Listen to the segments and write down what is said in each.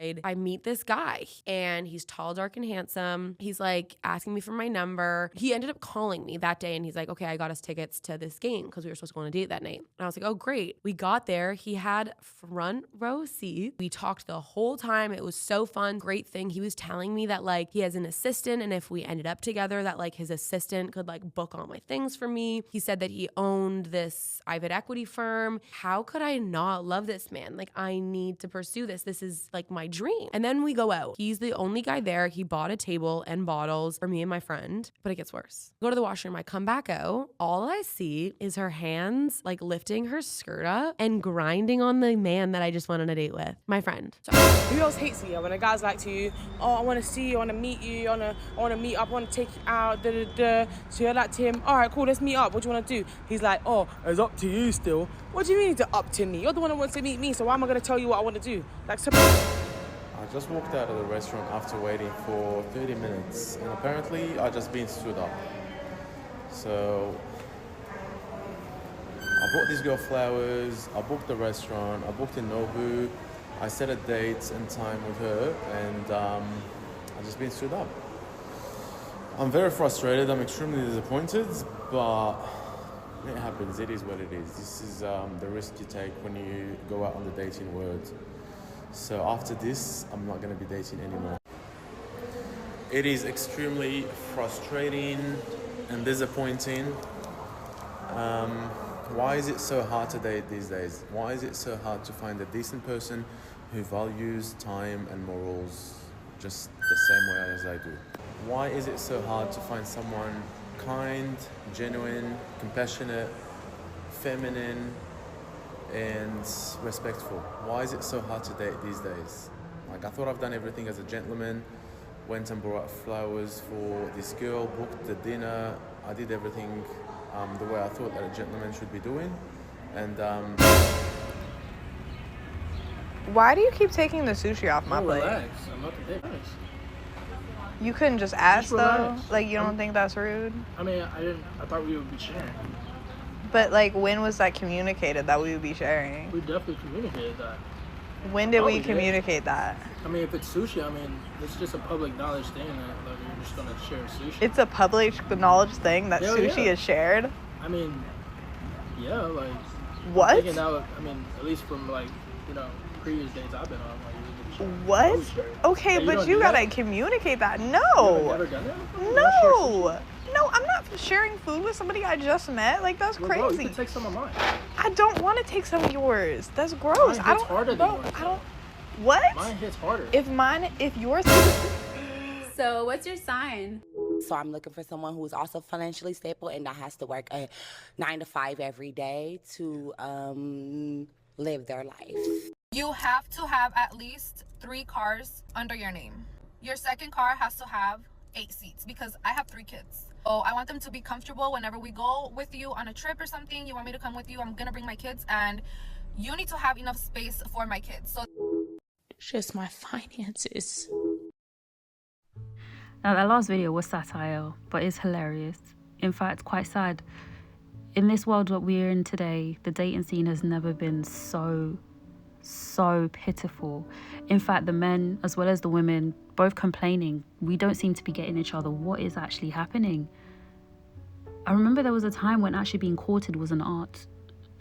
I meet this guy and he's tall, dark, and handsome. He's like asking me for my number. He ended up calling me that day and he's like, okay, I got us tickets to this game because we were supposed to go on a date that night. And I was like, oh, great. We got there. He had front row seats. We talked the whole time. It was so fun. Great thing. He was telling me that like he has an assistant and if we ended up together that like his assistant could like book all my things for me. He said that he owned this private equity firm. How could I not love this man? Like I need to pursue this. This is like my dream. And then we go out. He's the only guy there. He bought a table and bottles for me and my friend, but it gets worse. Go to the washroom. I come back out. All I see is her hands like lifting her skirt up and grinding on the man that I just went on a date with, my friend. So, who else hates it? When a guy's like to you, oh, I want to see you, I want to meet you, I want to meet up, I want to take you out, So you're like to him, all right, cool, let's meet up. What do you want to do? He's like, oh, it's up to you still. What do you mean it's up to me? You're the one who wants to meet me, so why am I going to tell you what I want to do? Like, so... I just walked out of the restaurant after waiting for 30 minutes and apparently I just been stood up. So I bought this girl flowers, I booked the restaurant, I booked in Nobu, I set a date and time with her and I just been stood up. I'm very frustrated, I'm extremely disappointed, but it happens, it is what it is. This is the risk you take when you go out on the dating world. So after this, I'm not going to be dating anymore. It is extremely frustrating and disappointing. Why is it so hard to date these days? Why is it so hard to find a decent person who values time and morals just the same way as I do? Why is it so hard to find someone kind, genuine, compassionate, feminine, and respectful? Why is it so hard to date these days? Like, I thought I've done everything as a gentleman, went and brought flowers for this girl, booked the dinner, I did everything the way I thought that a gentleman should be doing, and Why do you keep taking the sushi off my plate? Relax, I'm not the relax. You couldn't just ask Just though? relax. Like, you don't think that's rude? I mean, I thought we would be sharing. But like, when was that communicated that we would be sharing? We definitely communicated that. When did Oh, we we did? communicate that? I mean, if it's sushi, I mean, it's just a public knowledge thing that like, you're just gonna share sushi. It's a public knowledge thing that Hell sushi yeah. is shared? I mean, yeah, like. What? Thinking out, I mean, at least from like, previous dates I've been on, like, we share. What? Always share. Okay, Yeah, you but don't you do gotta that? communicate that. You No. never done that before? You don't share sushi? No, I'm not sharing food with somebody I just met. Like, that's Well, bro, you crazy. can take some of mine. I don't want to take some of yours. That's gross. Mine I hits don't. harder than Bro, yours, I don't. What? Mine hits harder. If yours. So what's your sign? So I'm looking for someone who's also financially stable and that has to work a 9 to 5 every day to live their life. You have to have at least 3 cars under your name. Your second car has to have 8 seats because I have 3 kids. Oh, I want them to be comfortable whenever we go with you on a trip or something. You want me to come with you? I'm gonna bring my kids and you need to have enough space for my kids. So It's just my finances. Now, that last video was satire, but it's hilarious. In fact, quite sad. In this world that we're in today, the dating scene has never been so pitiful. In fact, the men as well as the women, both complaining, we don't seem to be getting each other. What is actually happening? I remember there was a time when actually being courted was an art.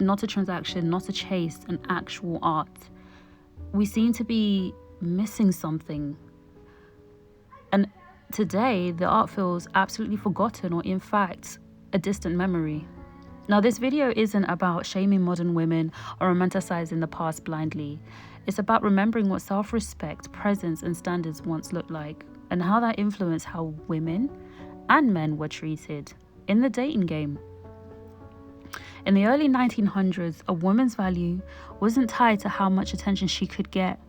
Not a transaction, not a chase, an actual art. We seem to be missing something. And today, the art feels absolutely forgotten or, in fact, a distant memory. Now, this video isn't about shaming modern women or romanticizing the past blindly. It's about remembering what self-respect, presence, and standards once looked like, and how that influenced how women and men were treated in the dating game. In the early 1900s, a woman's value wasn't tied to how much attention she could get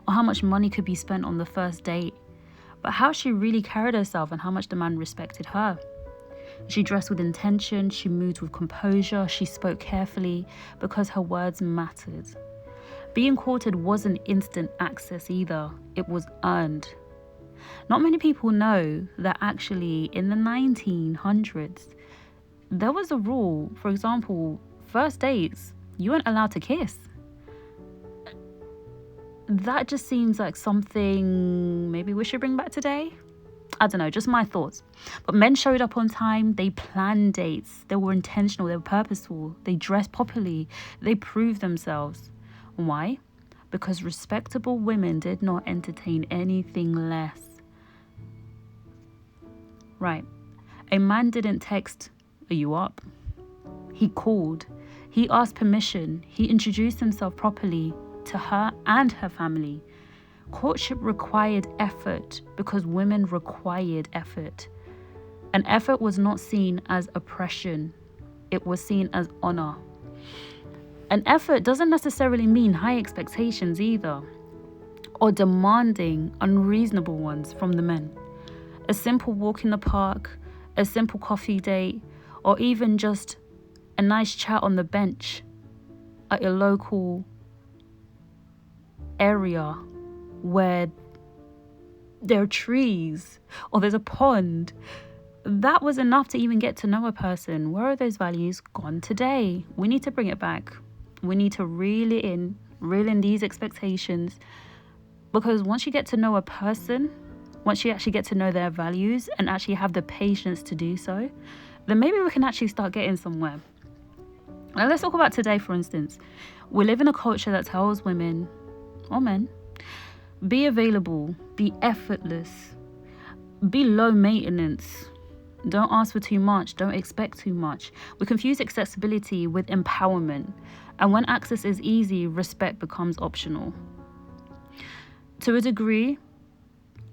or how much money could be spent on the first date, but how she really carried herself and how much the man respected her. She dressed with intention, she moved with composure, she spoke carefully because her words mattered. Being courted wasn't instant access either, it was earned. Not many people know that actually in the 1900s, there was a rule. For example, first dates, you weren't allowed to kiss. that just seems like something maybe we should bring back today. I don't know, just my thoughts. But men showed up on time, they planned dates, they were intentional, they were purposeful, they dressed properly, they proved themselves. Why? Because respectable women did not entertain anything less. Right. A man didn't text, "Are you up?" He called. He asked permission. He introduced himself properly to her and her family. Courtship required effort because women required effort. And effort was not seen as oppression. It was seen as honor. And effort doesn't necessarily mean high expectations either, or demanding unreasonable ones from the men. A simple walk in the park, a simple coffee date, or even just a nice chat on the bench at your local area where there are trees or there's a pond. That was enough to even get to know a person. Where are those values gone today? We need to bring it back. We need to reel in these expectations, because once you get to know a person, once you actually get to know their values and actually have the patience to do so, then maybe we can actually start getting somewhere. Now let's talk about today, for instance. We live in a culture that tells women or men, be available, be effortless, be low maintenance. Don't ask for too much, don't expect too much. We confuse accessibility with empowerment. And when access is easy, respect becomes optional. To a degree,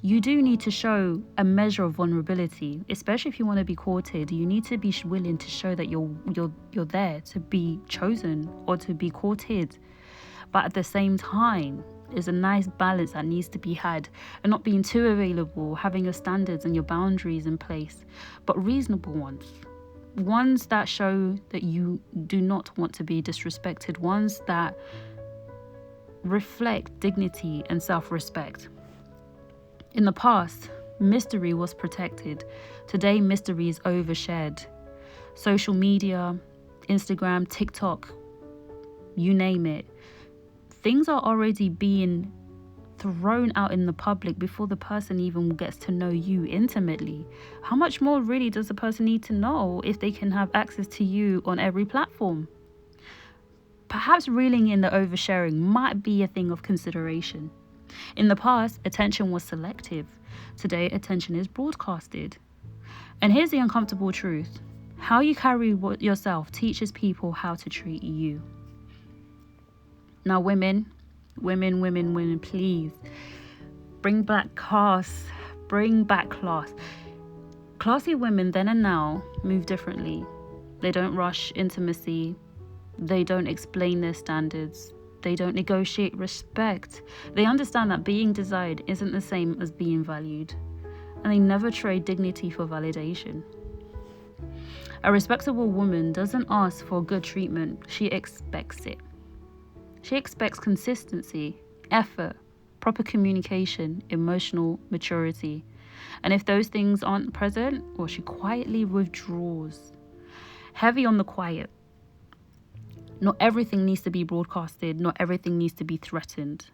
you do need to show a measure of vulnerability, especially if you want to be courted. You need to be willing to show that you're there to be chosen or to be courted. But at the same time, there's a nice balance that needs to be had, and not being too available, having your standards and your boundaries in place, but reasonable ones that show that you do not want to be disrespected, ones that reflect dignity and self-respect. In the past, mystery was protected. Today, mystery is overshared. Social media, Instagram, TikTok, you name it. Things are already being thrown out in the public before the person even gets to know you intimately. How much more really does the person need to know if they can have access to you on every platform? Perhaps reeling in the oversharing might be a thing of consideration. In the past, attention was selective. Today, attention is broadcasted. And here's the uncomfortable truth. How you carry yourself teaches people how to treat you. Now, women, please, bring back class, bring back class. Classy women then and now move differently. They don't rush intimacy. They don't explain their standards. They don't negotiate respect. They understand that being desired isn't the same as being valued. And they never trade dignity for validation. A respectable woman doesn't ask for good treatment. She expects it. She expects consistency, effort, proper communication, emotional maturity. And if those things aren't present, well, she quietly withdraws. Heavy on the quiet. Not everything needs to be broadcasted. Not everything needs to be threatened.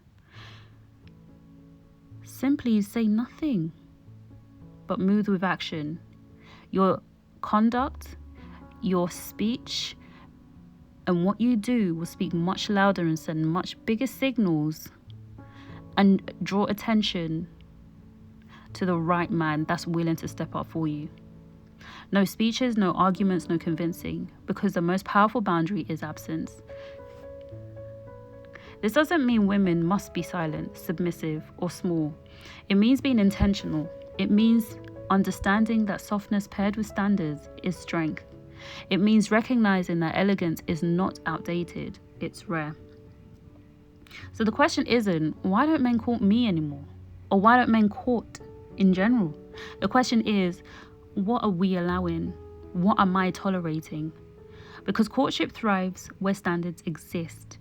Simply say nothing, but move with action. Your conduct, your speech, and what you do will speak much louder and send much bigger signals and draw attention to the right man that's willing to step up for you. No speeches, no arguments, no convincing, because the most powerful boundary is absence. This doesn't mean women must be silent, submissive, or small. It means being intentional. It means understanding that softness paired with standards is strength. It means recognizing that elegance is not outdated, it's rare. So the question isn't, why don't men court me anymore? Or why don't men court in general? The question is, what are we allowing? What am I tolerating? Because courtship thrives where standards exist.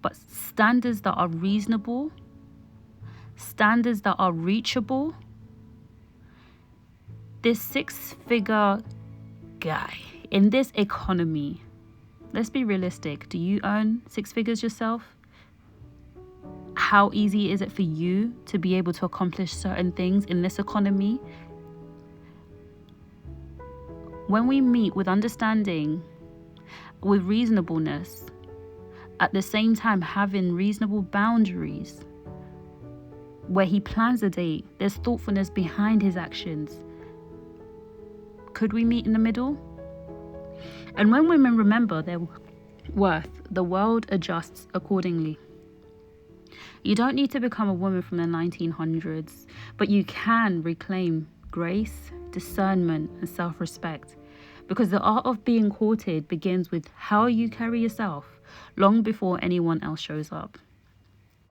But standards that are reasonable, standards that are reachable, this six-figure guy in this economy, let's be realistic. Do you earn six figures yourself? how easy is it for you to be able to accomplish certain things in this economy? When we meet with understanding, with reasonableness, at the same time having reasonable boundaries, where he plans a date, there's thoughtfulness behind his actions. Could we meet in the middle? And when women remember their worth, the world adjusts accordingly. You don't need to become a woman from the 1900s, but you can reclaim grace, discernment, and self-respect. Because the art of being courted begins with how you carry yourself long before anyone else shows up.